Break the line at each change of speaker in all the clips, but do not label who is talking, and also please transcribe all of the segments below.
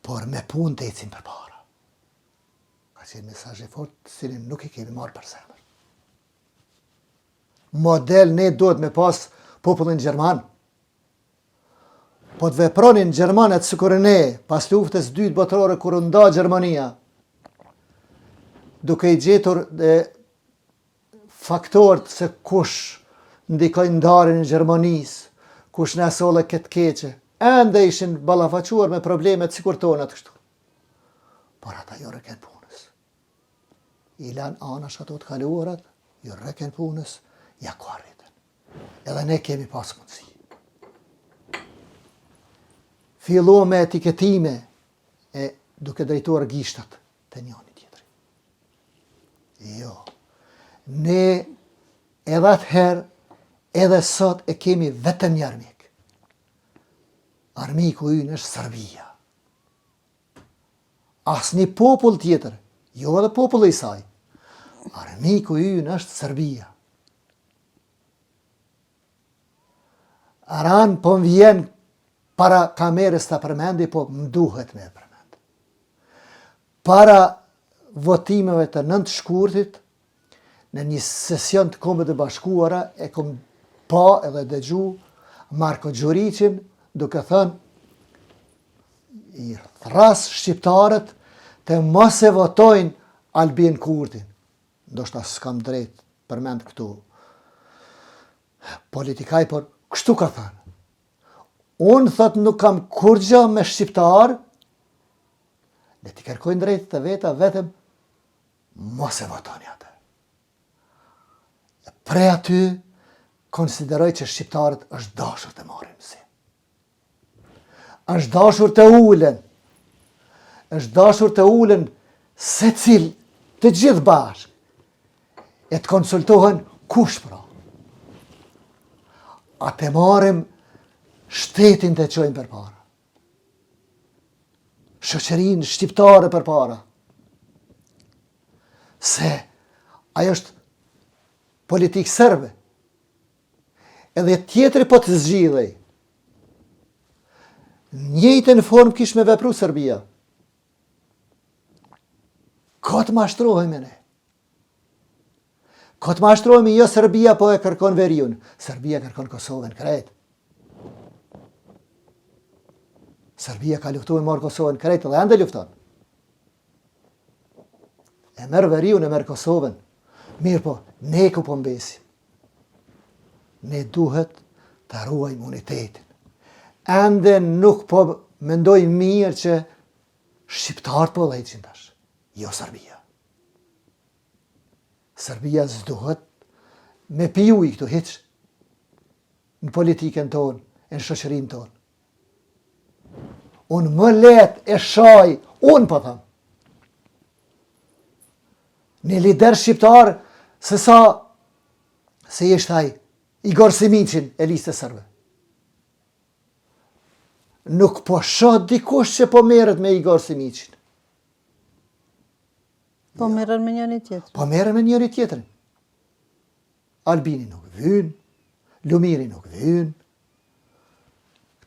por me punë të ecim për para. Ka qenë mesazh i fortë, cilin nuk i kemi marrë për zemër. Model ne duhet me pas popullin Gjerman. Po të vepronin Gjermanet sikur ne, pas luftës dytë botërore kur u nda Gjermania, duke i gjetur faktorët se kush ndikojnë ndarjen e Gjermanisë, kush na solle këtë keqe, ende ishin ballafaquar me problemet sikur tonat kështu. Por ata jo reken punës. I lan anash ato të kaluarat, jo reken punës, ja ku arritën. Edhe ne kemi pas mundësi. Fillu me etiketime e duke drejtuar gishtat të njëri tjetri. Jo. Ne edhe atëherë, edhe sot e kemi vetëm një armik. Armiku ynë është Serbia. Asnjë popull tjetër, jo edhe populli i saj. Armiku ynë është Serbia. Aran po më vjen para kamerës të përmendi, po më duhet me përmendi. Para votimeve të 9 shkurtit, në një sesion të Kombeve të Bashkuara, e kom pa edhe dëgju Marko Gjuricin, duke thënë, i thras shqiptarët të mos e votojnë Albin Kurtin. Ndoshta s'kam drejt përmend këtu politikaj, por kështu ka thënë. Unë, thot, nuk kam kur gjë me shqiptar, le t'i kërkojnë drejt të veta, vetëm mos e votoni atë. Pre aty, konsideroj që shqiptarët është dashur të marrin mësim. Është dashur të ulen. Është dashur të ulen secil të gjithë bashkë. E të konsultohen kush pra. A të marrim shtetin të qojnë për para. Shoqërinë shqiptare për para. Se ajo është politikë serbe. Edhe tjetëri po të zgjidhej. Njëjtën formë kish me vepru Serbia. Ka të mashtrohemi ne. Ka të mashtrohemi, jo Serbia po e kërkon veriun. Serbia kërkon Kosovën krejt. Serbia ka luftu me marrë Kosovën krejt dhe ende lufton. E merë veriun, e merë Kosovën. Mirë po, ne ku po mbesim. Ne duhet të ruaj imunitetin. Ende nuk po mendoj mirë që shqiptarët po dhejqin tash. Jo Serbia. Serbia s'duhet me piju i këtu hiq në politikën tonë, në shoqërinë tonë. Unë më let e shaj, unë po thëmë. Një lider shqiptar se ishte ai Igor Simiqin e listës sërbe. Nuk po shoh dikush që po merret me Igor Simiqin.
Po merren me njëri tjetrin.
Po merren me njëri tjetrin. Albini nuk vyn, Lumiri nuk vyn,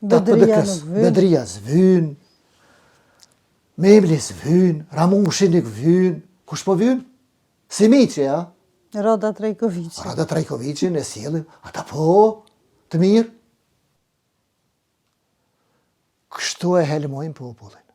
Bedria s'vyn, Memli s'vyn, Ramushi nuk vyn. Kush po vyn? Simiqi, ja?
Rada Trajkoviqi.
Rada Trajkoviqin e sjellim, ata po, të mirë. Kështu e helmojnë popullin.